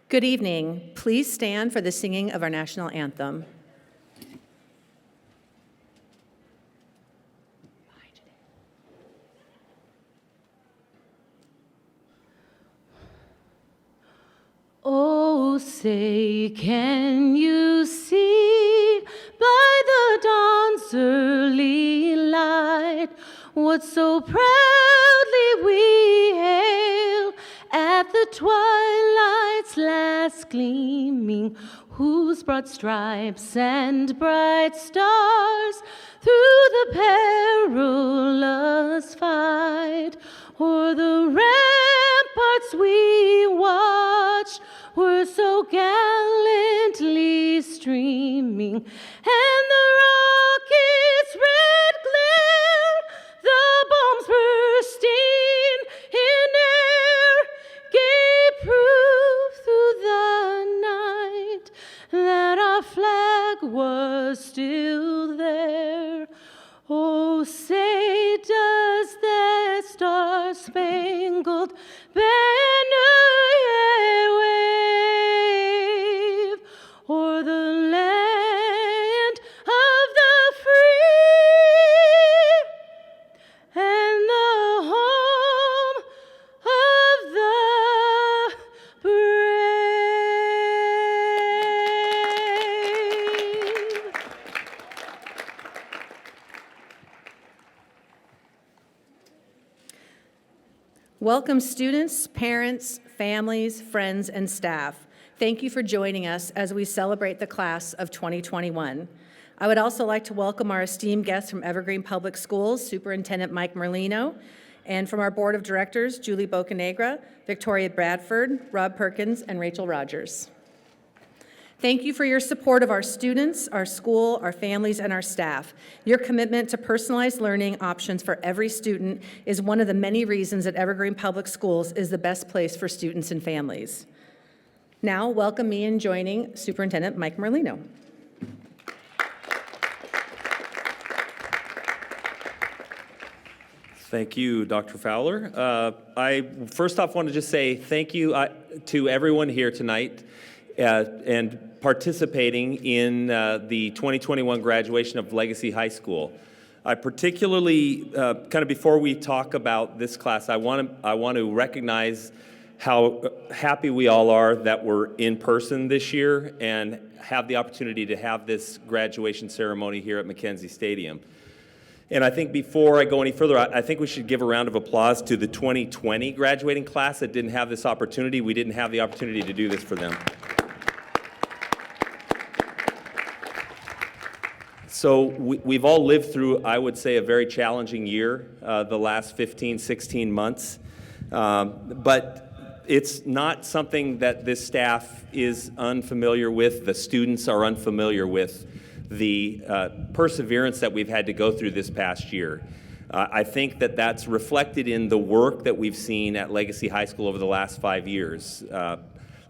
Good evening. Please stand for the singing of our national anthem. Oh, say, can you see by the dawn's early light what so proudly we hail at the twilight's last gleaming, whose broad stripes and bright stars through the perilous fight o'er the ramparts we watched were so gallantly streaming, and the rocket's red glare, the bombs bursting in air, gave proof through the night that our flag was still there. Oh, say, does that star-spangled banner yet wave o'er the land of the free and the home of the brave? Welcome students, parents, families, friends, and staff. Thank you for joining us as we celebrate the class of 2021. I would also like to welcome our esteemed guests from Evergreen Public Schools, Superintendent Mike Merlino, and from our Board of Directors, Julie Bocanegra, Victoria Bradford, Rob Perkins, and Rachel Rogers. Thank you for your support of our students, our school, our families, and our staff. Your commitment to personalized learning options for every student is one of the many reasons that Evergreen Public Schools is the best place for students and families. Now, welcome me in joining Superintendent Mike Merlino. Thank you, Dr. Fowler. I first off want to just say thank you to everyone here tonight and participating in the 2021 graduation of Legacy High School. I particularly, kind of before we talk about this class, I want to recognize how happy we all are that we're in person this year and have the opportunity to have this graduation ceremony here at McKenzie Stadium. And I think before I go any further, I think we should give a round of applause to the 2020 graduating class that didn't have this opportunity. We didn't have the opportunity to do this for them. So we've all lived through, I would say, a very challenging year, the last 15, 16 months. But it's not something that this staff is unfamiliar with. The students are unfamiliar with the perseverance that we've had to go through this past year. I think that that's reflected in the work that we've seen at Legacy High School over the last 5 years.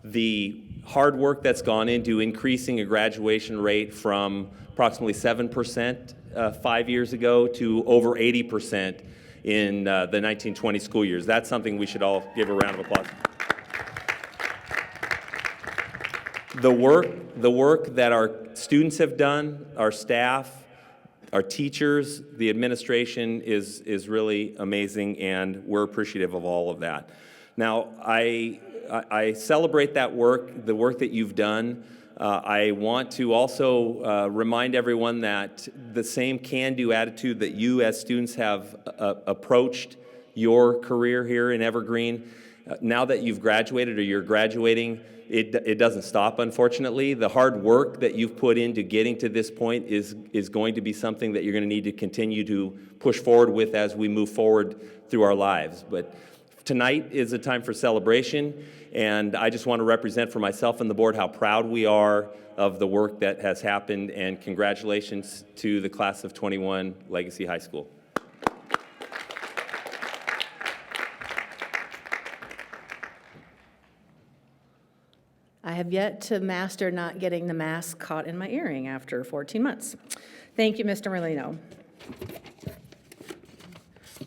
The hard work that's gone into increasing a graduation rate from approximately 7% 5 years ago to over 80% in the 1920 school years. That's something we should all give a round of applause. The work that our students have done, our staff, our teachers, the administration is really amazing, and we're appreciative of all of that. Now, I celebrate that work, the work that you've done. I want to also remind everyone that the same can-do attitude that you as students have approached your career here in Evergreen, now that you've graduated or you're graduating, it doesn't stop, unfortunately. The hard work that you've put into getting to this point is going to be something that you're going to need to continue to push forward with as we move forward through our lives. But tonight is a time for celebration, and I just want to represent for myself and the board how proud we are of the work that has happened, and congratulations to the class of 21 Legacy High School. I have yet to master not getting the mask caught in my earring after 14 months. Thank you, Mr. Merlino.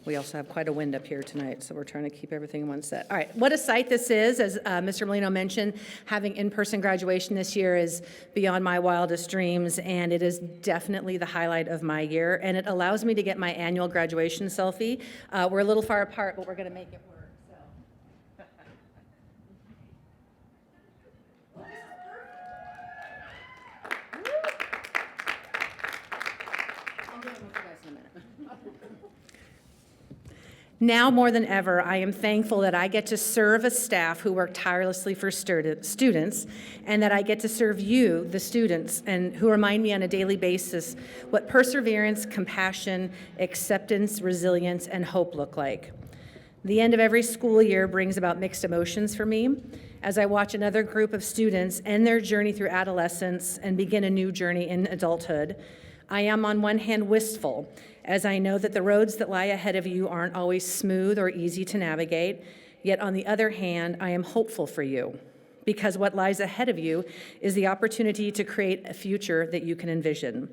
We also have quite a wind up here tonight, so we're trying to keep everything in one set. All right, what a sight this is. As Mr. Merlino mentioned, having in-person graduation this year is beyond my wildest dreams, and it is definitely the highlight of my year, and it allows me to get my annual graduation selfie. We're a little far apart, but we're going to make it work. So. I'll get with you guys in a minute. Now more than ever, I am thankful that I get to serve a staff who work tirelessly for students, and that I get to serve you, the students, and who remind me on a daily basis what perseverance, compassion, acceptance, resilience, and hope look like. The end of every school year brings about mixed emotions for me as I watch another group of students end their journey through adolescence and begin a new journey in adulthood. I am on one hand wistful, as I know that the roads that lie ahead of you aren't always smooth or easy to navigate, yet on the other hand, I am hopeful for you, because what lies ahead of you is the opportunity to create a future that you can envision.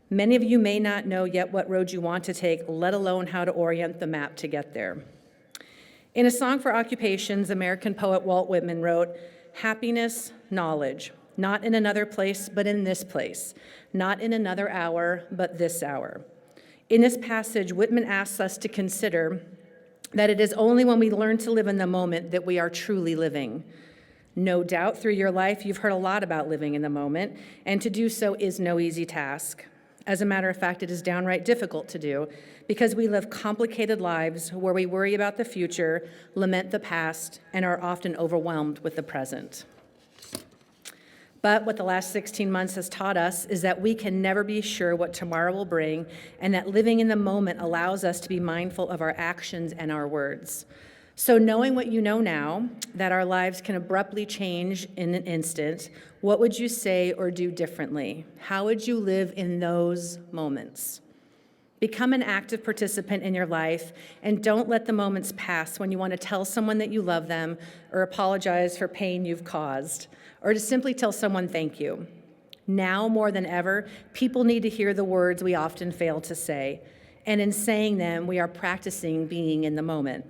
Many of you may not know yet what road you want to take, let alone how to orient the map to get there. In A Song for Occupations, American poet Walt Whitman wrote, "Happiness, knowledge, not in another place, but in this place, not in another hour, but this hour." In this passage, Whitman asks us to consider that it is only when we learn to live in the moment that we are truly living. No doubt through your life you've heard a lot about living in the moment, and to do so is no easy task. As a matter of fact, it is downright difficult to do because we live complicated lives where we worry about the future, lament the past, and are often overwhelmed with the present. But what the last 16 months has taught us is that we can never be sure what tomorrow will bring, and that living in the moment allows us to be mindful of our actions and our words. So knowing what you know now, that our lives can abruptly change in an instant, what would you say or do differently? How would you live in those moments? Become an active participant in your life, and don't let the moments pass when you want to tell someone that you love them or apologize for pain you've caused, or to simply tell someone thank you. Now more than ever, people need to hear the words we often fail to say, and in saying them, we are practicing being in the moment.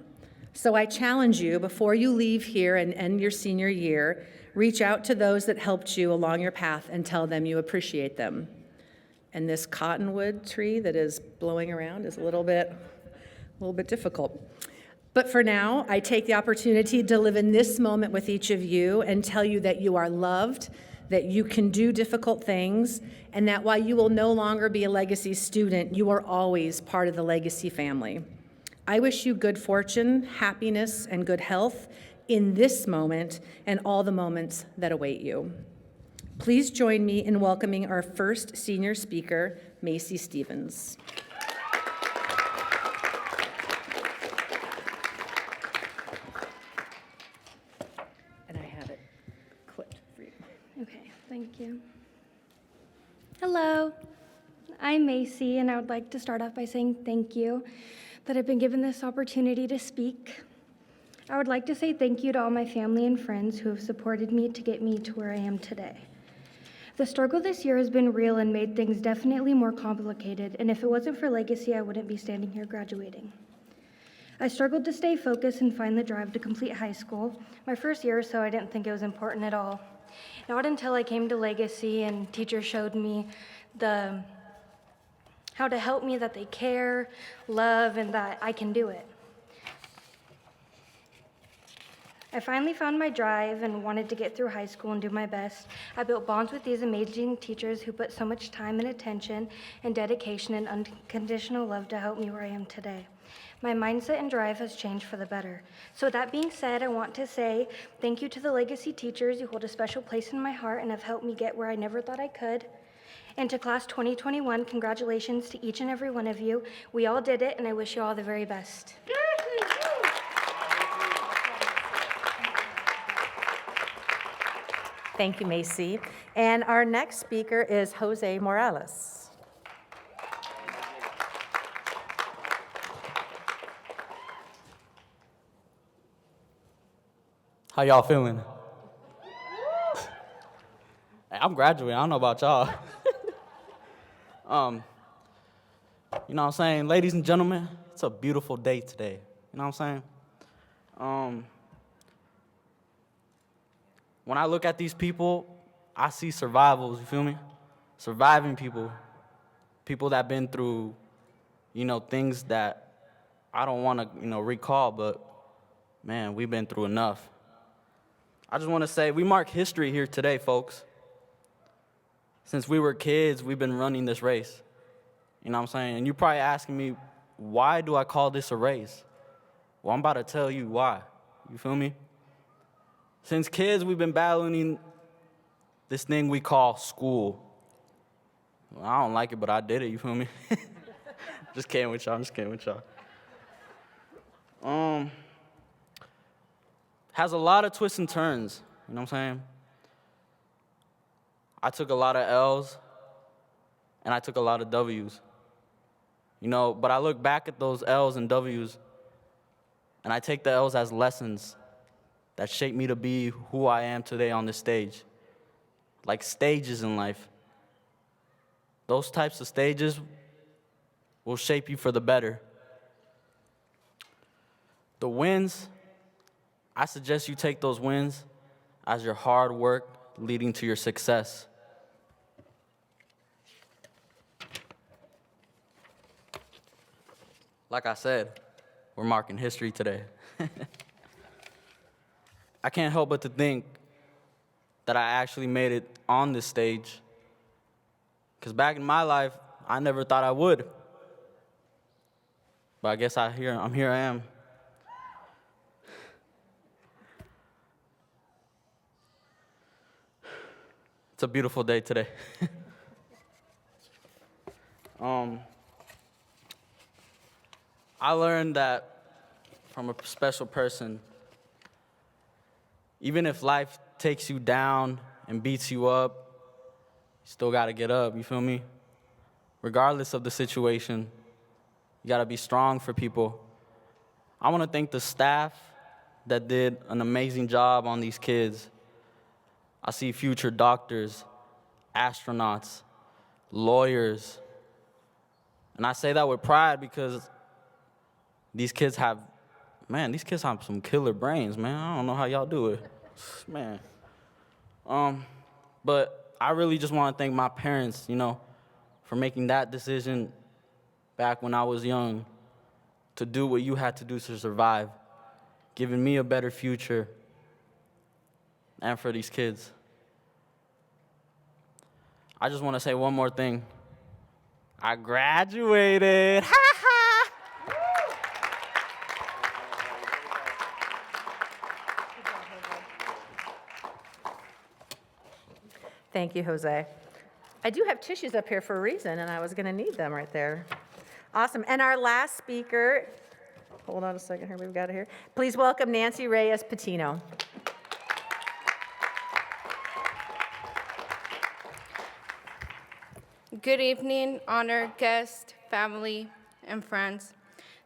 So I challenge you, before you leave here and end your senior year, reach out to those that helped you along your path and tell them you appreciate them. And this cottonwood tree that is blowing around is a little bit difficult. But for now, I take the opportunity to live in this moment with each of you and tell you that you are loved, that you can do difficult things, and that while you will no longer be a Legacy student, you are always part of the Legacy family. I wish you good fortune, happiness, and good health in this moment and all the moments that await you. Please join me in welcoming our first senior speaker, Macy Stevens. And I have it clipped for you. Okay, thank you. Hello, I'm Macy, and I would like to start off by saying thank you that I've been given this opportunity to speak. I would like to say thank you to all my family and friends who have supported me to get me to where I am today. The struggle this year has been real and made things definitely more complicated, and if it wasn't for Legacy, I wouldn't be standing here graduating. I struggled to stay focused and find the drive to complete high school. My first year or so, I didn't think it was important at all. Not until I came to Legacy and teachers showed me how to help me, that they care, love, and that I can do it. I finally found my drive and wanted to get through high school and do my best. I built bonds with these amazing teachers who put so much time and attention and dedication and unconditional love to help me where I am today. My mindset and drive has changed for the better. So with that being said, I want to say thank you to the Legacy teachers who hold a special place in my heart and have helped me get where I never thought I could. And to class 2021, congratulations to each and every one of you. We all did it, and I wish you all the very best. Thank you, Macy. And our next speaker is Jose Morales. How y'all feeling? Hey, I'm graduating. I don't know about y'all. You know what I'm saying? Ladies and gentlemen, it's a beautiful day today. You know what I'm saying? When I look at these people, I see survivals, you feel me? Surviving people. People that been through, things that I don't want to, recall, but, man, we've been through enough. I just want to say we mark history here today, folks. Since we were kids, we've been running this race. You know what I'm saying? And you're probably asking me, why do I call this a race? Well, I'm about to tell you why. You feel me? Since kids, we've been battling this thing we call school. Well, I don't like it, but I did it, you feel me? Just kidding with y'all. Has a lot of twists and turns, you know what I'm saying? I took a lot of L's, and I took a lot of W's. But I look back at those L's and W's, and I take the L's as lessons that shaped me to be who I am today on this stage. Like stages in life. Those types of stages will shape you for the better. The wins, I suggest you take those wins as your hard work leading to your success. Like I said, we're marking history today. I can't help but to think that I actually made it on this stage. Because back in my life, I never thought I would. But I guess here I am. It's a beautiful day today. I learned that from a special person, even if life takes you down and beats you up, you still got to get up, you feel me? Regardless of the situation, you got to be strong for people. I want to thank the staff that did an amazing job on these kids. I see future doctors, astronauts, lawyers. And I say that with pride because these kids have some killer brains, man. I don't know how y'all do it, man. But I really just want to thank my parents, for making that decision back when I was young to do what you had to do to survive, giving me a better future, and for these kids. I just want to say one more thing. I graduated. Ha ha! Thank you, Jose. I do have tissues up here for a reason, and I was going to need them right there. Awesome. And our last speaker, hold on a second here, we've got it here. Please welcome Nancy Reyes Patino. Good evening, honored guests, family, and friends.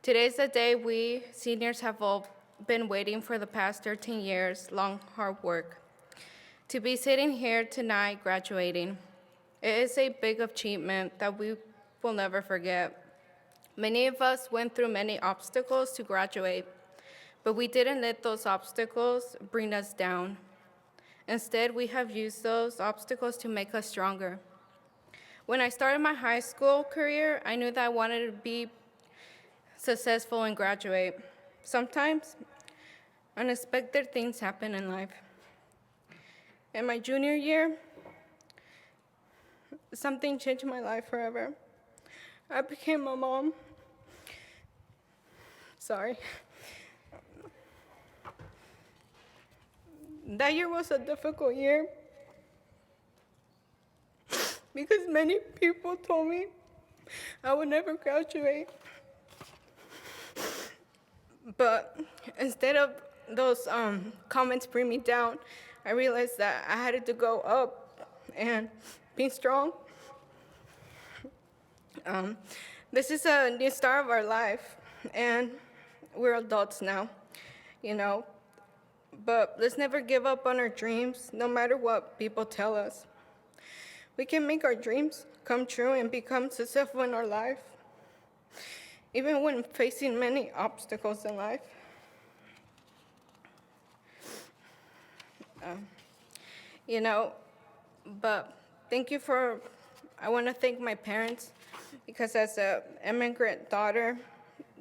Today's the day we seniors have all been waiting for the past 13 years, long, hard work. To be sitting here tonight graduating, it is a big achievement that we will never forget. Many of us went through many obstacles to graduate, but we didn't let those obstacles bring us down. Instead, we have used those obstacles to make us stronger. When I started my high school career, I knew that I wanted to be successful and graduate. Sometimes, unexpected things happen in life. In my junior year, something changed my life forever. I became a mom. Sorry. That year was a difficult year because many people told me I would never graduate. But instead of those comments bring me down, I realized that I had to go up and be strong. This is a new start of our life, and we're adults now, But let's never give up on our dreams, no matter what people tell us. We can make our dreams come true and become successful in our life. even when facing many obstacles in life. But I want to thank my parents, because as an immigrant daughter,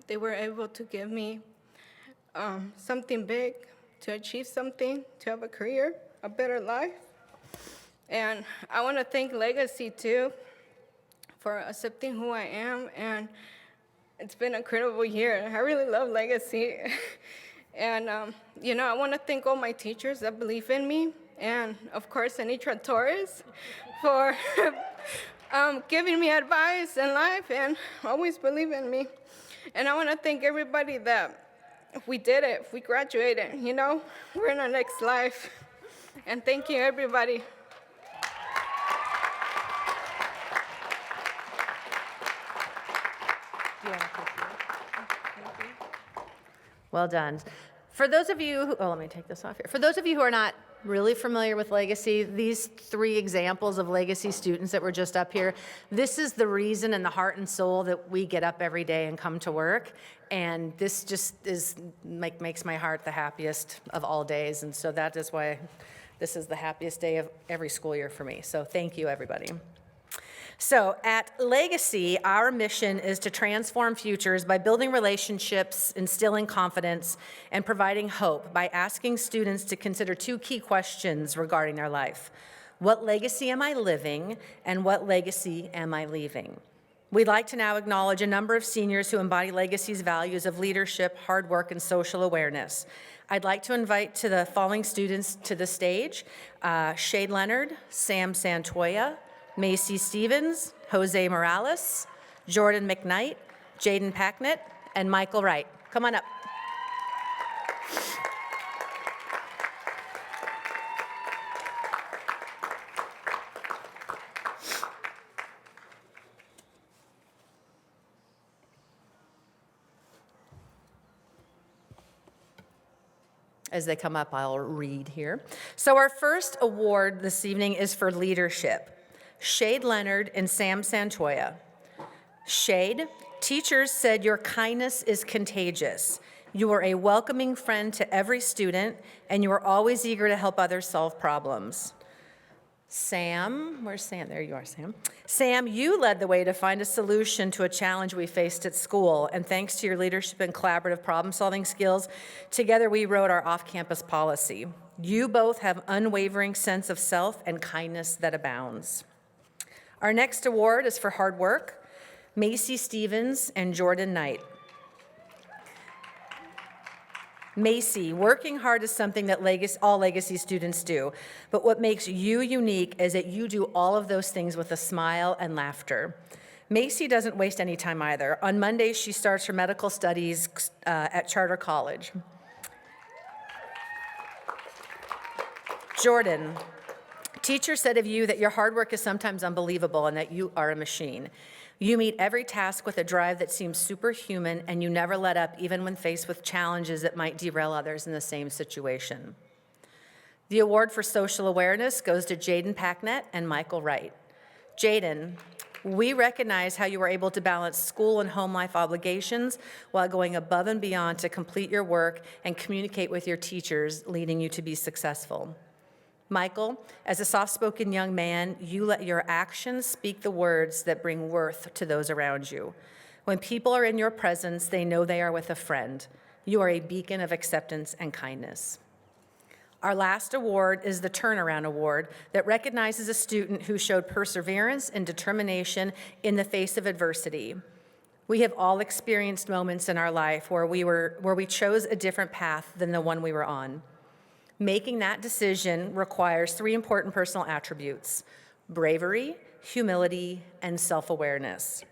they were able to give me something big, to achieve something, to have a career, a better life. And I want to thank Legacy, too, for accepting who I am. And it's been an incredible year. I really love Legacy. And, I want to thank all my teachers that believe in me. And, of course, Anitra Torres for giving me advice in life and always believe in me. And I want to thank everybody that we did it, we graduated, we're in our next life. And thank you, everybody. Well done. For those of you let me take this off here. For those of you who are not really familiar with Legacy, these 3 examples of Legacy students that were just up here, this is the reason and the heart and soul that we get up every day and come to work. And this just makes my heart the happiest of all days. And so that is why this is the happiest day of every school year for me. So thank you, everybody. So at Legacy, our mission is to transform futures by building relationships, instilling confidence, and providing hope by asking students to consider 2 key questions regarding their life. What legacy am I living, and what legacy am I leaving? We'd like to now acknowledge a number of seniors who embody Legacy's values of leadership, hard work, and social awareness. I'd like to invite to the following students to the stage: Shade Leonard, Sam Santoya, Macy Stevens, Jose Morales, Jordan McKnight, Jaden Packnett, and Michael Wright. Come on up. As they come up, I'll read here. So our first award this evening is for leadership. Shade Leonard and Sam Santoya. Shade, teachers said your kindness is contagious. You are a welcoming friend to every student, and you are always eager to help others solve problems. Sam, where's Sam? There you are, Sam. Sam, you led the way to find a solution to a challenge we faced at school, and thanks to your leadership and collaborative problem-solving skills, together we wrote our off-campus policy. You both have unwavering sense of self and kindness that abounds. Our next award is for hard work, Macy Stevens and Jordan Knight. Macy, working hard is something that all Legacy students do, but what makes you unique is that you do all of those things with a smile and laughter. Macy doesn't waste any time either. On Monday, she starts her medical studies at Charter College. Jordan, teacher said of you that your hard work is sometimes unbelievable and that you are a machine. You meet every task with a drive that seems superhuman, and you never let up even when faced with challenges that might derail others in the same situation. The award for social awareness goes to Jaden Packnett and Michael Wright. Jaden, we recognize how you were able to balance school and home life obligations while going above and beyond to complete your work and communicate with your teachers, leading you to be successful. Michael, as a soft-spoken young man, you let your actions speak the words that bring worth to those around you. When people are in your presence, they know they are with a friend. You are a beacon of acceptance and kindness. Our last award is the Turnaround Award that recognizes a student who showed perseverance and determination in the face of adversity. We have all experienced moments in our life where we chose a different path than the one we were on. Making that decision requires 3 important personal attributes: bravery, humility, and self-awareness.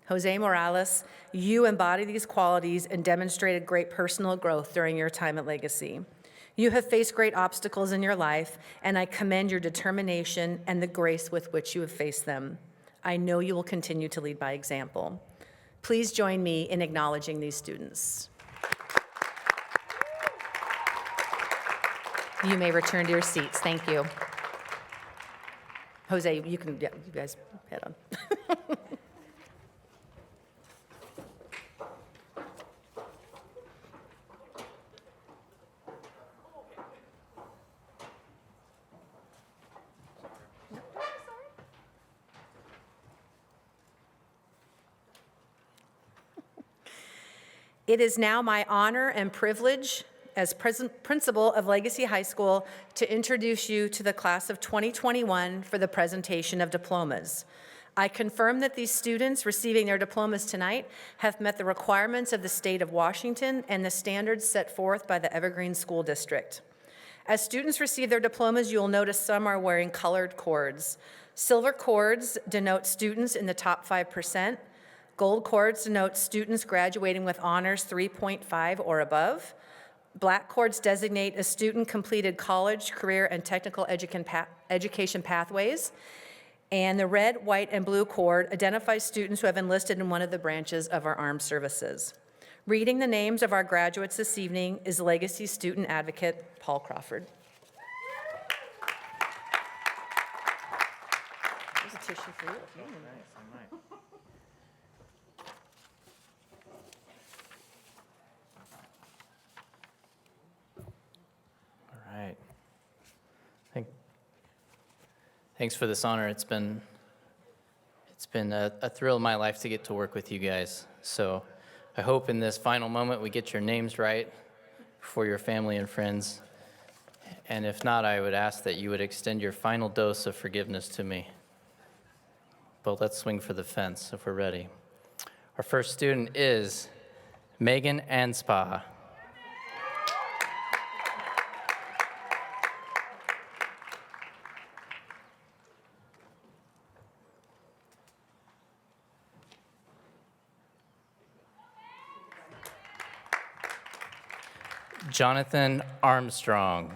Jose Morales, you embody these qualities and demonstrated great personal growth during your time at Legacy. You have faced great obstacles in your life, and I commend your determination and the grace with which you have faced them. I know you will continue to lead by example. Please join me in acknowledging these students. You may return to your seats. Thank you. Jose, you guys head on. It is now my honor and privilege as principal of Legacy High School to introduce you to the class of 2021 for the presentation of diplomas. I confirm that these students receiving their diplomas tonight have met the requirements of the state of Washington and the standards set forth by the Evergreen School District. As students receive their diplomas, you'll notice some are wearing colored cords. Silver cords denote students in the top 5%. Gold cords denote students graduating with honors 3.5 or above. Black cords designate a student completed college, career, and technical education pathways. And the red, white, and blue cord identifies students who have enlisted in one of the branches of our armed services. Reading the names of our graduates this evening is Legacy Student Advocate Paul Crawford. There's a tissue for you. All right. Thanks for this honor. It's been a thrill of my life to get to work with you guys. So I hope in this final moment we get your names right for your family and friends. And if not, I would ask that you would extend your final dose of forgiveness to me. But let's swing for the fence if we're ready. Our first student is Megan Anspa. Jonathan Armstrong.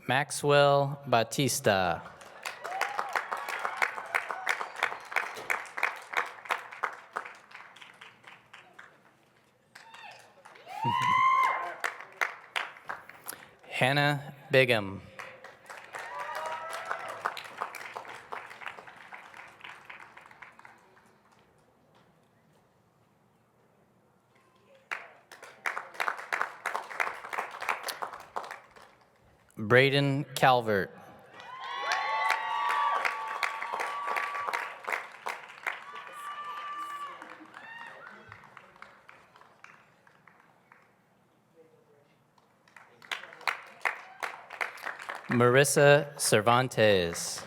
Maxwell Batista. Hannah Bigham. Braden Calvert. Marissa Cervantes.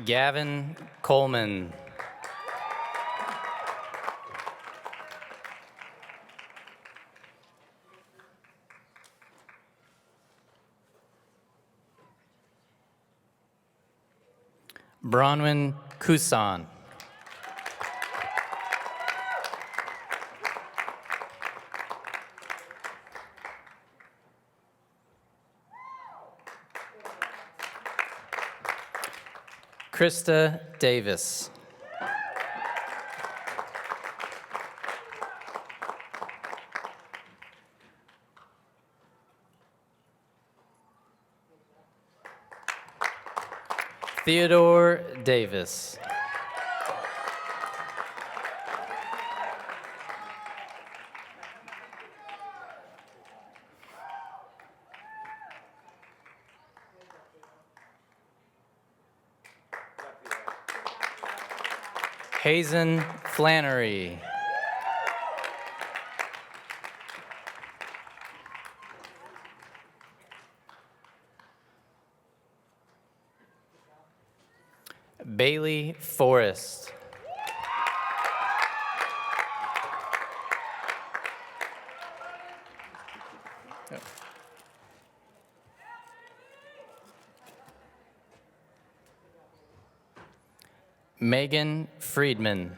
Gavin Coleman. Bronwyn Kusan. Krista Davis. Theodore Davis. Hazen Flannery. Bailey Forrest. Megan Friedman.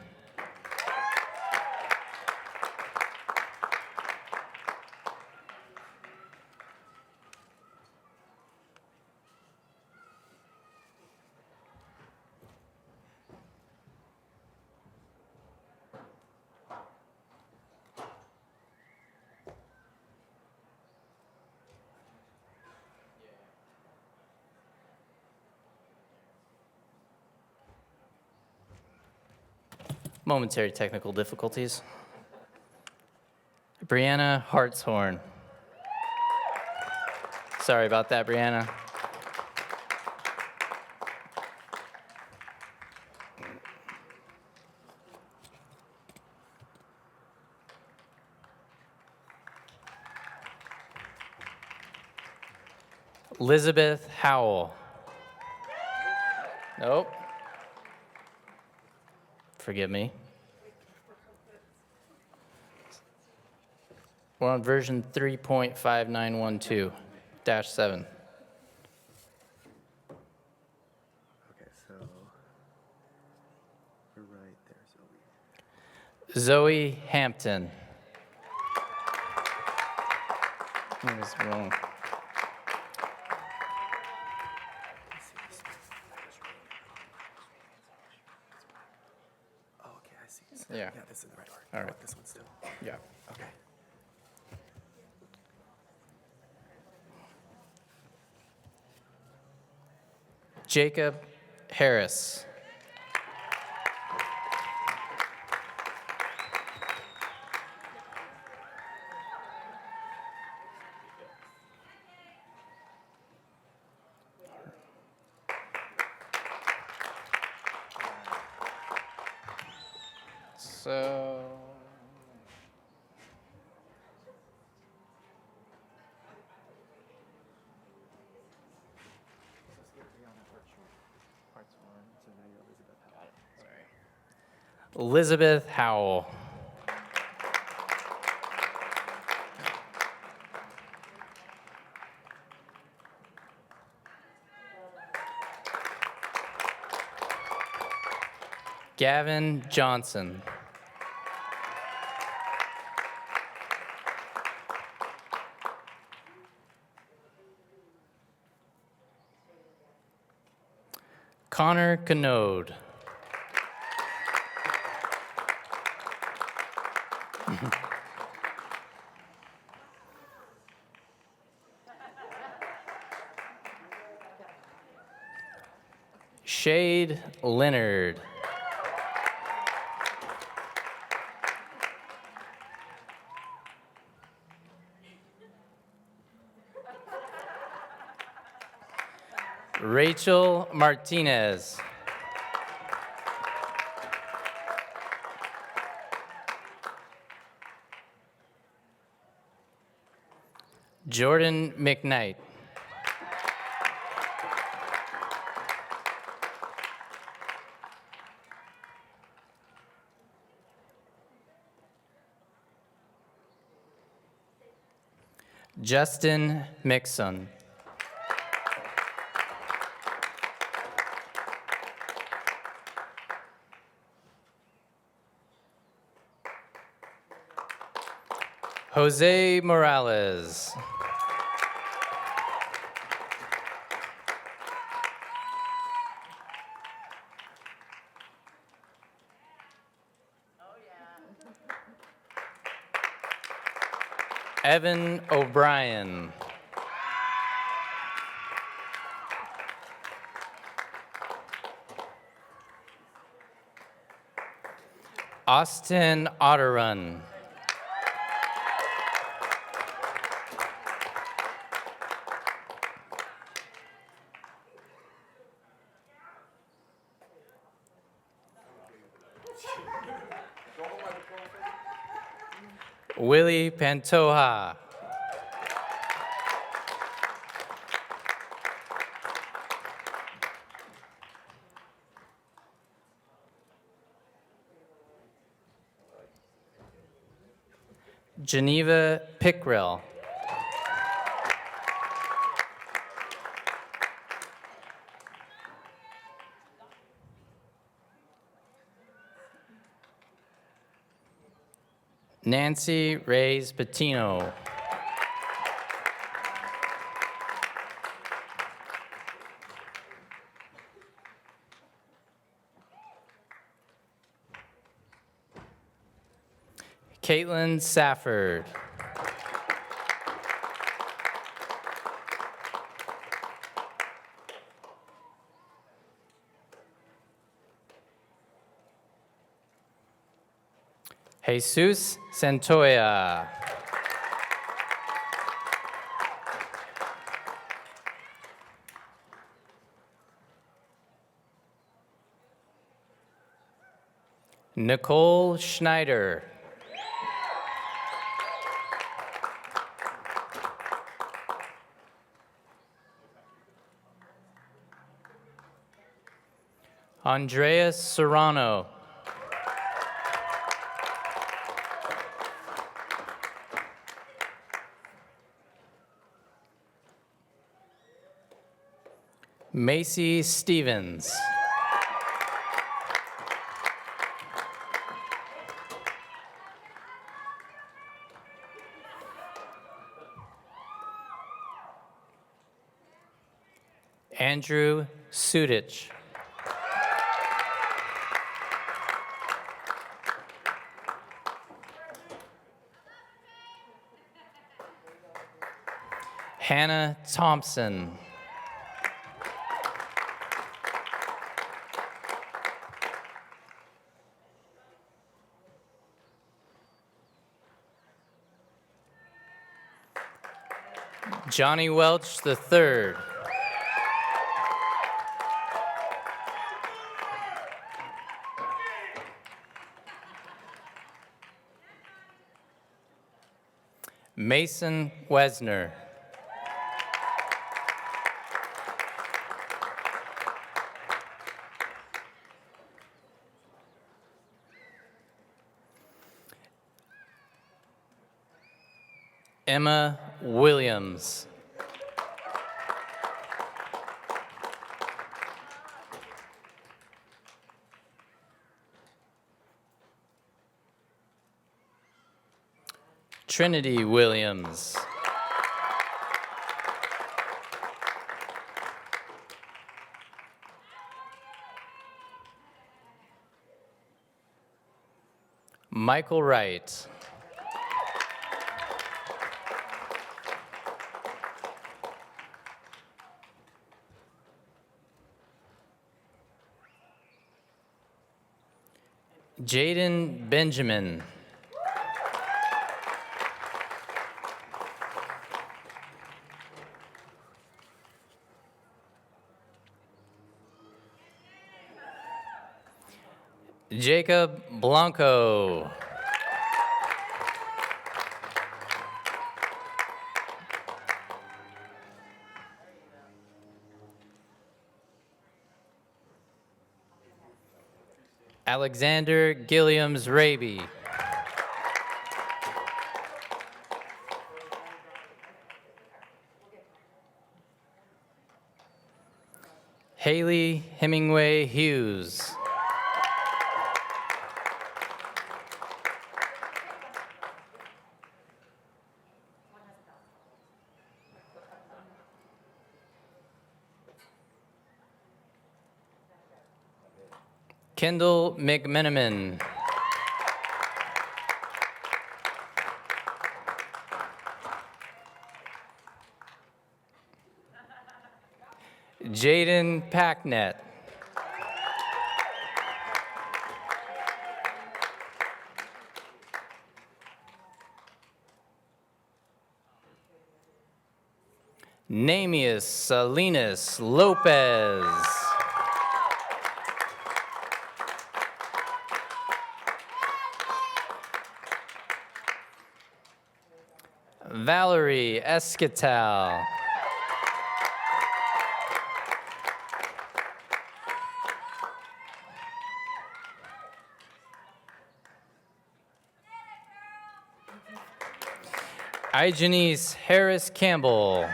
Momentary technical difficulties. Brianna Hartshorn. Sorry about that, Brianna. Elizabeth Howell. Nope. Forgive me. We're on version 3.5912-7. Okay, so we're right there, Zoe. Zoe Hampton. I was wrong. Oh, okay, I see. Yeah. Yeah, this is the right order. All I right. want this one still. Yeah. Okay. Jacob Harris. So, Elizabeth Howell. Gavin Johnson. Connor Canode. Shade Leonard. Rachel Martinez. Jordan McKnight. Justin Mixon. Jose Morales. Evan O'Brien. Austin Otterrun. Willie Pantoja. Geneva Pickrell. Nancy Reyes Patino. Caitlin Safford. Jesus Santoya. Nicole Schneider. Andreas Serrano. Macy Stevens. Andrew Sudich. Hannah Thompson. Johnny Welch III. Mason Wesner. Emma Williams. Trinity Williams. Michael Wright. Jaden Benjamin. Jacob Blanco. Alexander Gilliams Raby. Haley Hemingway Hughes. Kendall McMenamin. Jaden Packnet. Namius Salinas Lopez. Valerie Esquitel. Ijanice Harris Campbell.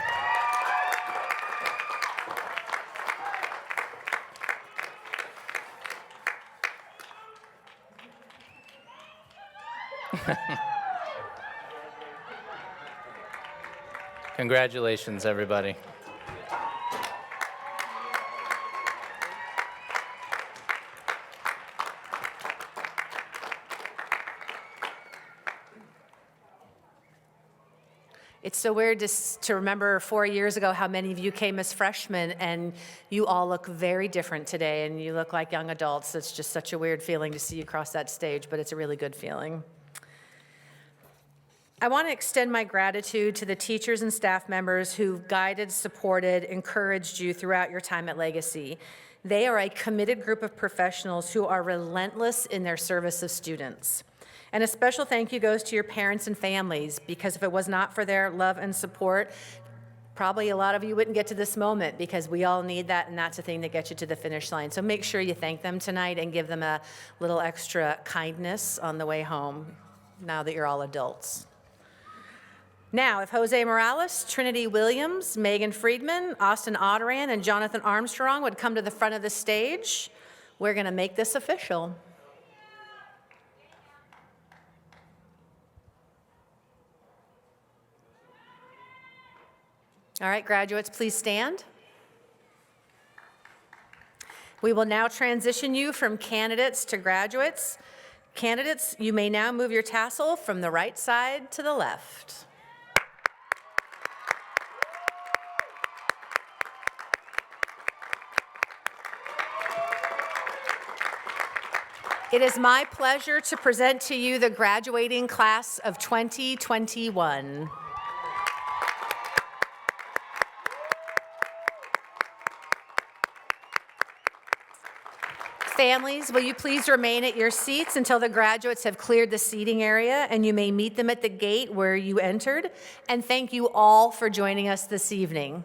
Congratulations, everybody. It's so weird to remember 4 years ago how many of you came as freshmen, and you all look very different today, and you look like young adults. It's just such a weird feeling to see you cross that stage, but it's a really good feeling. I want to extend my gratitude to the teachers and staff members who've guided, supported, encouraged you throughout your time at Legacy. They are a committed group of professionals who are relentless in their service of students. And a special thank you goes to your parents and families, because if it was not for their love and support, probably a lot of you wouldn't get to this moment, because we all need that, and that's the thing that gets you to the finish line. So make sure you thank them tonight and give them a little extra kindness on the way home, now that you're all adults. Now, if Jose Morales, Trinity Williams, Megan Friedman, Austin Otteran, and Jonathan Armstrong would come to the front of the stage, we're going to make this official. All right, graduates, please stand. We will now transition you from candidates to graduates. Candidates, you may now move your tassel from the right side to the left. It is my pleasure to present to you the graduating class of 2021. Families, will you please remain at your seats until the graduates have cleared the seating area, and you may meet them at the gate where you entered. And thank you all for joining us this evening.